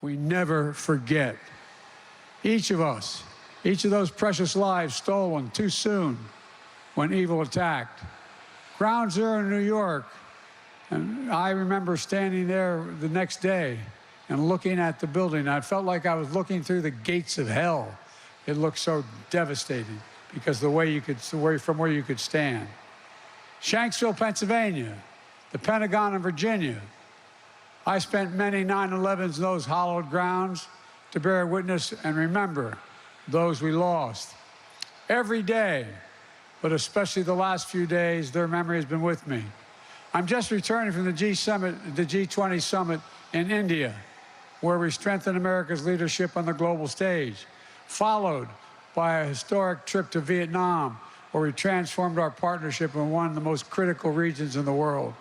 We never forget. Each of us, each of those precious lives stolen too soon when evil attacked. Ground Zero in New York, and I remember standing there the next day and looking at the building. I felt like I was looking through the gates of hell. It looked so devastating because from where you could stand. Shanksville, Pennsylvania, the Pentagon in Virginia. I spent many 9/11s in those hallowed grounds to bear witness and remember those we lost. Every day, but especially the last few days, their memory has been with me. I'm just returning from the G20 summit in India, where we strengthened America's leadership on the global stage, followed by a historic trip to Vietnam, where we transformed our partnership in one of the most critical regions in the world.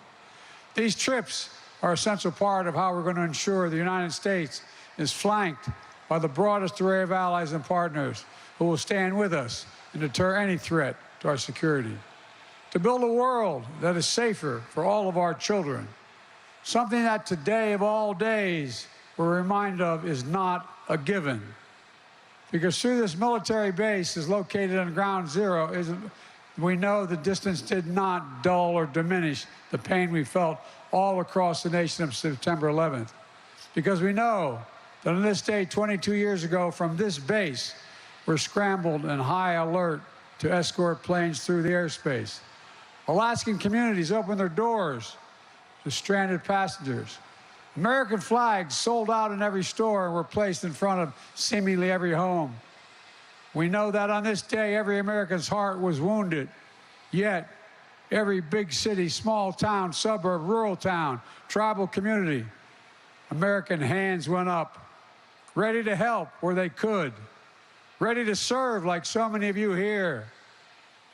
These trips are an essential part of how we're going to ensure the United States is flanked by the broadest array of allies and partners who will stand with us and deter any threat to our security. To build a world that is safer for all of our children, something that today of all days we're reminded of is not a given. Because through this military base is located on Ground Zero, we know the distance did not dull or diminish the pain we felt all across the nation of September 11th. Because we know that on this day 22 years ago from this base, we're scrambled in high alert to escort planes through the airspace. Alaskan communities opened their doors to stranded passengers. American flags sold out in every store and were placed in front of seemingly every home. We know that on this day, every American's heart was wounded, yet every big city, small town, suburb, rural town, tribal community, American hands went up, ready to help where they could, ready to serve like so many of you here,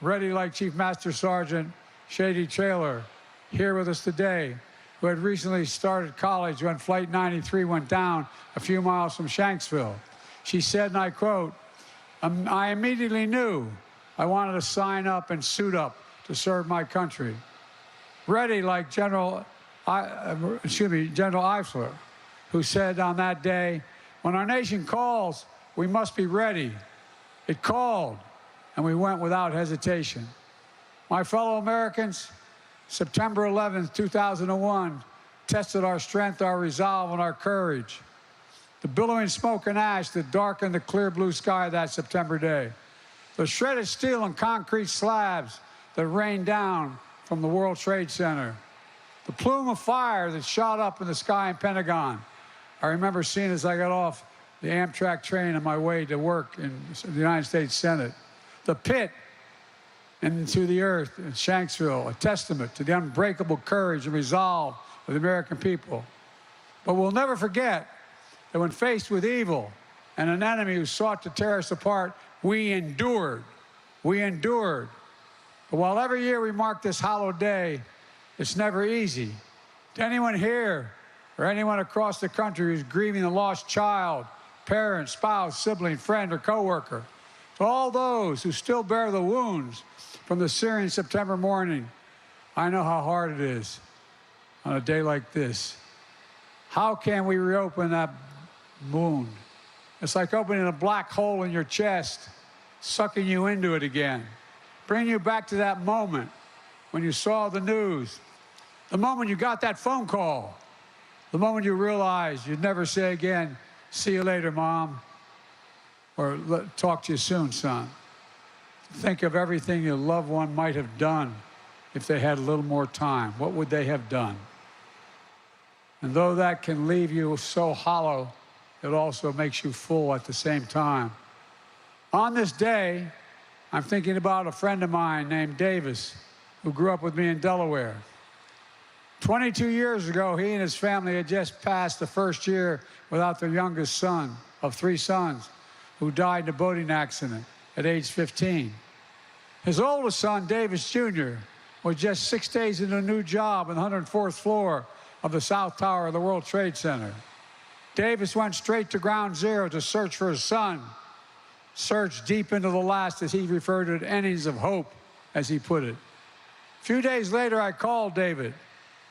ready like Chief Master Sergeant Shady Traylor, here with us today, who had recently started college when Flight 93 went down a few miles from Shanksville. She said, and I quote, "I immediately knew I wanted to sign up and suit up to serve my country." Ready like General Eifler, who said on that day, "When our nation calls, we must be ready." It called, and we went without hesitation. My fellow Americans, September 11th, 2001, tested our strength, our resolve, and our courage. The billowing smoke and ash that darkened the clear blue sky that September day. The shredded steel and concrete slabs that rained down from the World Trade Center. The plume of fire that shot up in the sky in Pentagon. I remember seeing as I got off the Amtrak train on my way to work in the United States Senate. The pit into the earth in Shanksville, a testament to the unbreakable courage and resolve of the American people. But we'll never forget that when faced with evil and an enemy who sought to tear us apart, we endured. We endured. But while every year we mark this hallowed day, it's never easy. To anyone here or anyone across the country who's grieving a lost child, parent, spouse, sibling, friend, or coworker, to all those who still bear the wounds from the searing September morning, I know how hard it is on a day like this. How can we reopen that wound? It's like opening a black hole in your chest, sucking you into it again, bring you back to that moment when you saw the news, the moment you got that phone call, the moment you realized you'd never say again, "See you later, Mom," or "Talk to you soon, son." Think of everything your loved one might have done if they had a little more time. What would they have done? And though that can leave you so hollow, it also makes you full at the same time. On this day, I'm thinking about a friend of mine named Davis, who grew up with me in Delaware. 22 years ago, he and his family had just passed the first year without their youngest son of 3 sons, who died in a boating accident at age 15. His oldest son, Davis Jr., was just 6 days into a new job on the 104th floor of the South Tower of the World Trade Center. Davis went straight to Ground Zero to search for his son, search deep into the last, as he referred to it, innings of hope, as he put it. A few days later, I called David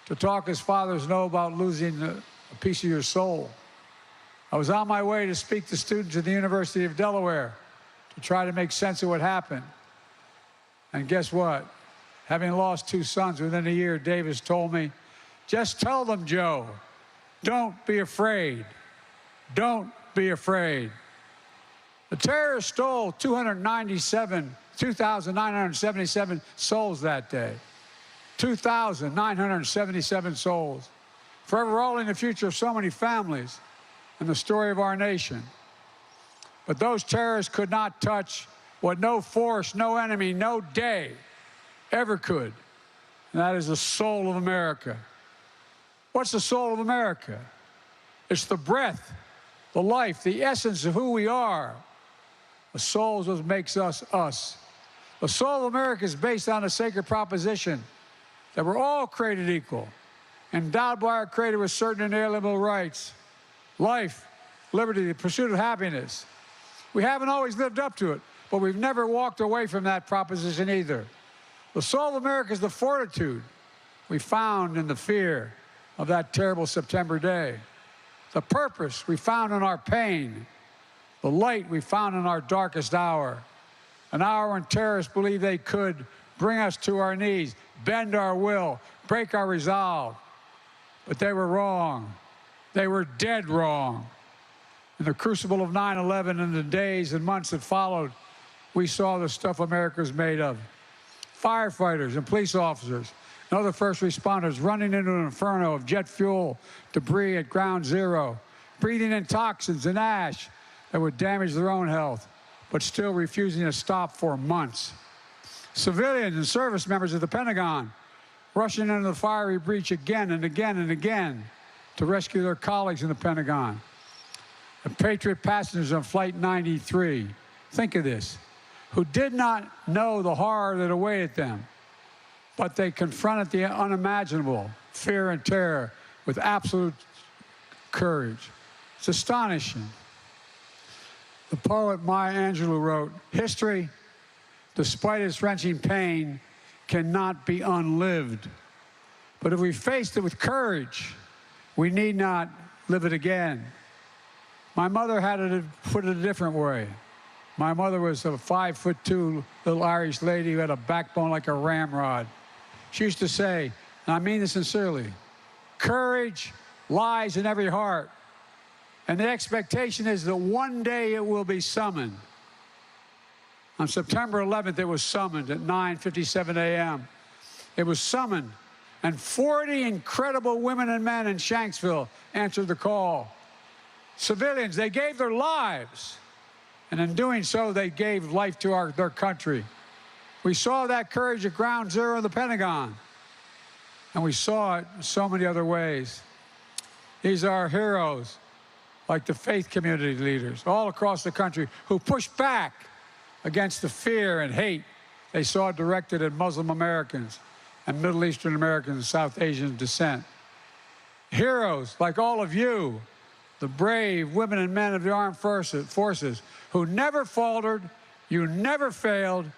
to talk, as fathers know, about losing a piece of your soul. I was on my way to speak to students at the University of Delaware to try to make sense of what happened. And guess what? Having lost 2 sons within a year, Davis told me, "Just tell them, Joe, don't be afraid. Don't be afraid." The terrorists stole 2,977 souls that day. 2,977 souls, forever altering the future of so many families and the story of our nation. But those terrorists could not touch what no force, no enemy, no day ever could, and that is the soul of America. What's the soul of America? It's the breath, the life, the essence of who we are. The soul is what makes us us. The soul of America is based on a sacred proposition that we're all created equal, endowed by our Creator with certain inalienable rights: life, liberty, the pursuit of happiness. We haven't always lived up to it, but we've never walked away from that proposition either. The soul of America is the fortitude we found in the fear of that terrible September day, the purpose we found in our pain, the light we found in our darkest hour, an hour when terrorists believed they could bring us to our knees, bend our will, break our resolve. But they were wrong. They were dead wrong. In the crucible of 9/11 and the days and months that followed, we saw the stuff America's made of. Firefighters and police officers and other first responders running into an inferno of jet fuel debris at ground zero, breathing in toxins and ash that would damage their own health, but still refusing to stop for months. Civilians and service members of the Pentagon rushing into the fiery breach again and again and again to rescue their colleagues in the Pentagon. The Patriot passengers on Flight 93, think of this, who did not know the horror that awaited them, but they confronted the unimaginable, fear and terror, with absolute courage. It's astonishing. The poet Maya Angelou wrote, "History, despite its wrenching pain, cannot be unlived. But if we faced it with courage, we need not live it again." My mother had it put it a different way. My mother was a 5'2" little Irish lady who had a backbone like a ramrod. She used to say, and I mean this sincerely, courage lies in every heart. And the expectation is that one day it will be summoned. On September 11th, it was summoned at 9:57 a.m. It was summoned, and 40 incredible women and men in Shanksville answered the call. Civilians, they gave their lives, and in doing so, they gave life to their country. We saw that courage at ground zero in the Pentagon, and we saw it in so many other ways. These are our heroes, like the faith community leaders all across the country who pushed back against the fear and hate they saw directed at Muslim Americans and Middle Eastern Americans of South Asian descent. Heroes like all of you, the brave women and men of the armed forces who never faltered, you never failed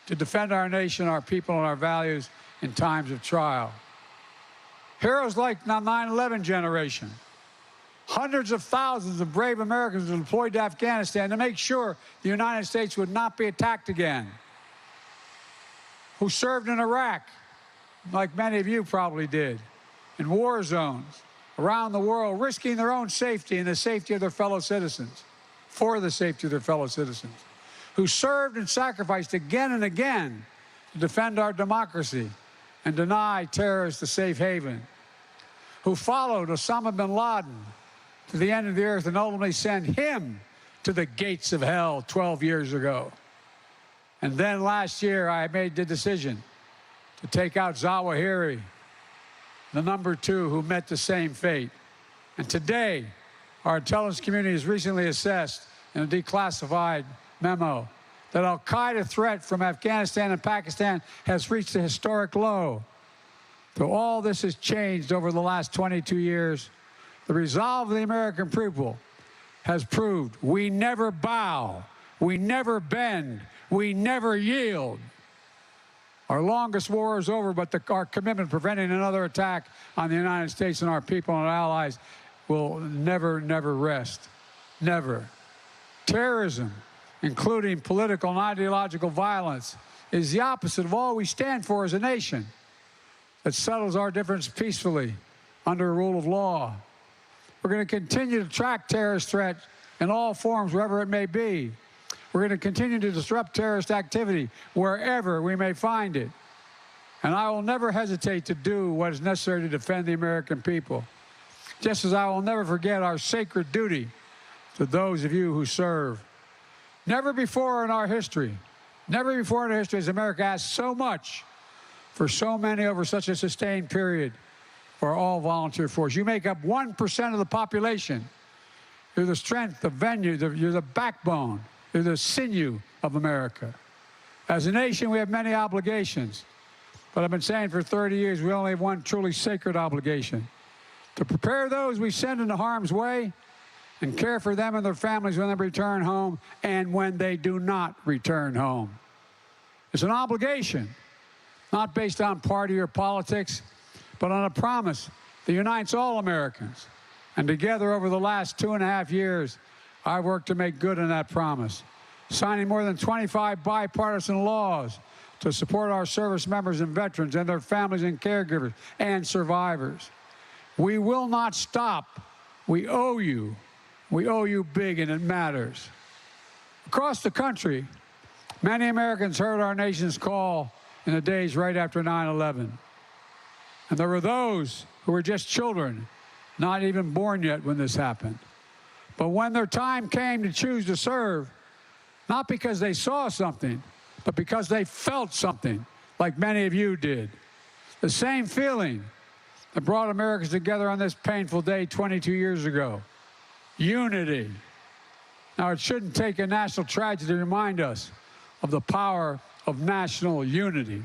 to defend our nation, our people, and our values in times of trial. Heroes like the 9/11 generation. Hundreds of thousands of brave Americans were deployed to Afghanistan to make sure the United States would not be attacked again. Who served in Iraq, like many of you probably did, in war zones around the world, risking their own safety and the safety of their fellow citizens, for the safety of their fellow citizens. Who served and sacrificed again and again to defend our democracy and deny terrorists a safe haven. Who followed Osama bin Laden to the end of the earth and ultimately sent him to the gates of hell 12 years ago. And then last year, I made the decision to take out Zawahiri, the number 2 who met the same fate. And today, our intelligence community has recently assessed in a declassified memo that al-Qaeda threat from Afghanistan and Pakistan has reached a historic low. Though all this has changed over the last 22 years, the resolve of the American people has proved we never bow, we never bend, we never yield. Our longest war is over, but our commitment to preventing another attack on the United States and our people and our allies will never, never rest. Never. Terrorism, including political and ideological violence, is the opposite of all we stand for as a nation that settles our difference peacefully under a rule of law. We're going to continue to track terrorist threats in all forms, wherever it may be. We're going to continue to disrupt terrorist activity wherever we may find it. And I will never hesitate to do what is necessary to defend the American people, just as I will never forget our sacred duty to those of you who serve. Never before in our history has America asked so much for so many over such a sustained period for all volunteer force. You make up 1% of the population. You're the strength, the venue, you're the backbone, you're the sinew of America. As a nation, we have many obligations. But I've been saying for 30 years, we only have one truly sacred obligation: to prepare those we send into harm's way and care for them and their families when they return home and when they do not return home. It's an obligation, not based on party or politics, but on a promise that unites all Americans. And together over the last 2.5 years, I've worked to make good on that promise, signing more than 25 bipartisan laws to support our service members and veterans and their families and caregivers and survivors. We will not stop. We owe you. We owe you big, and it matters. Across the country, many Americans heard our nation's call in the days right after 9/11. And there were those who were just children, not even born yet when this happened. But when their time came to choose to serve, not because they saw something, but because they felt something, like many of you did. The same feeling that brought Americans together on this painful day 22 years ago. Unity. Now, it shouldn't take a national tragedy to remind us of the power of national unity.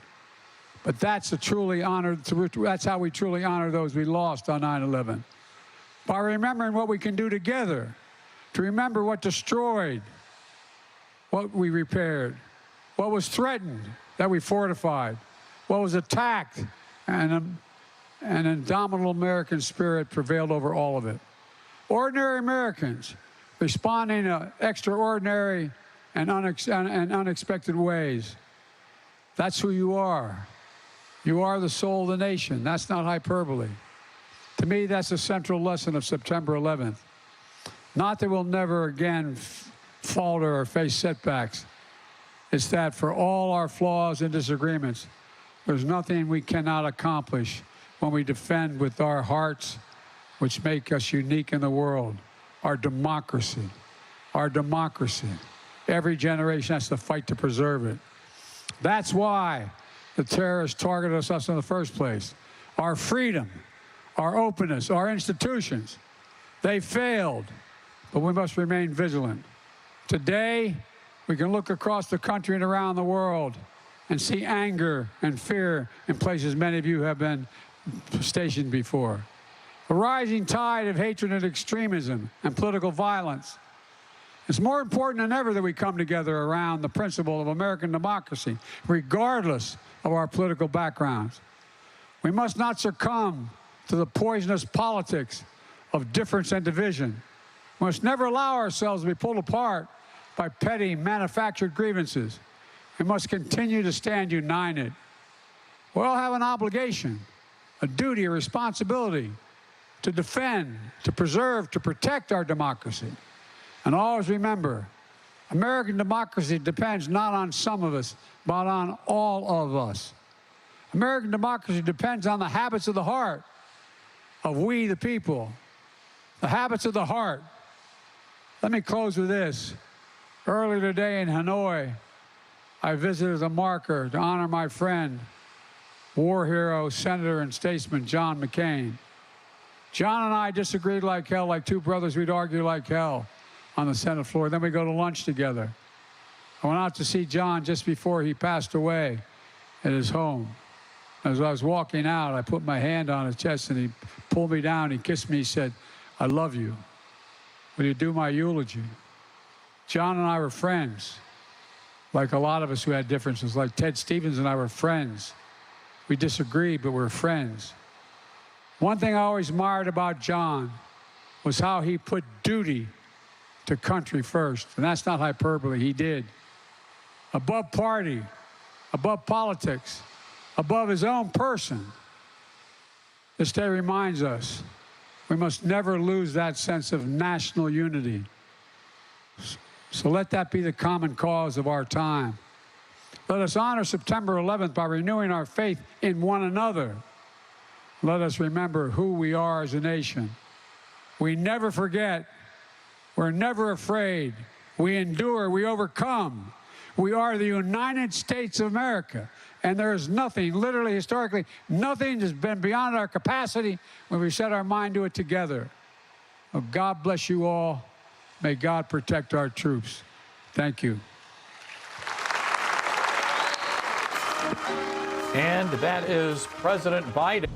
But that's how we truly honor those we lost on 9/11. By remembering what we can do together, to remember what destroyed, what we repaired, what was threatened, that we fortified, what was attacked, and an indomitable American spirit prevailed over all of it. Ordinary Americans responding to extraordinary and unexpected ways. That's who you are. You are the soul of the nation. That's not hyperbole. To me, that's the central lesson of September 11th. Not that we'll never again falter or face setbacks. It's that for all our flaws and disagreements, there's nothing we cannot accomplish when we defend with our hearts, which make us unique in the world, our democracy. Our democracy. Every generation has to fight to preserve it. That's why the terrorists targeted us in the first place. Our freedom, our openness, our institutions, they failed, but we must remain vigilant. Today, we can look across the country and around the world and see anger and fear in places many of you have been stationed before. A rising tide of hatred and extremism and political violence. It's more important than ever that we come together around the principle of American democracy, regardless of our political backgrounds. We must not succumb to the poisonous politics of difference and division. We must never allow ourselves to be pulled apart by petty, manufactured grievances. We must continue to stand united. We all have an obligation, a duty, a responsibility to defend, to preserve, to protect our democracy. And always remember, American democracy depends not on some of us, but on all of us. American democracy depends on the habits of the heart of we, the people. The habits of the heart. Let me close with this. Earlier today in Hanoi, I visited a marker to honor my friend, war hero, senator, and statesman John McCain. John and I disagreed like hell, like two brothers. We'd argue like hell on the Senate floor. Then we go to lunch together. I went out to see John just before he passed away at his home. As I was walking out, I put my hand on his chest, and he pulled me down. He kissed me. He said, "I love you. Will you do my eulogy?" John and I were friends, like a lot of us who had differences. Like Ted Stevens and I were friends. We disagreed, but we're friends. One thing I always admired about John was how he put duty to country first. And that's not hyperbole. He did. Above party, above politics, above his own person. This day reminds us we must never lose that sense of national unity. So let that be the common cause of our time. Let us honor September 11th by renewing our faith in one another. Let us remember who we are as a nation. We never forget. We're never afraid. We endure. We overcome. We are the United States of America. And there is nothing, literally, historically, nothing has been beyond our capacity when we set our mind to it together. Oh, God bless you all. May God protect our troops. Thank you. And that is President Biden.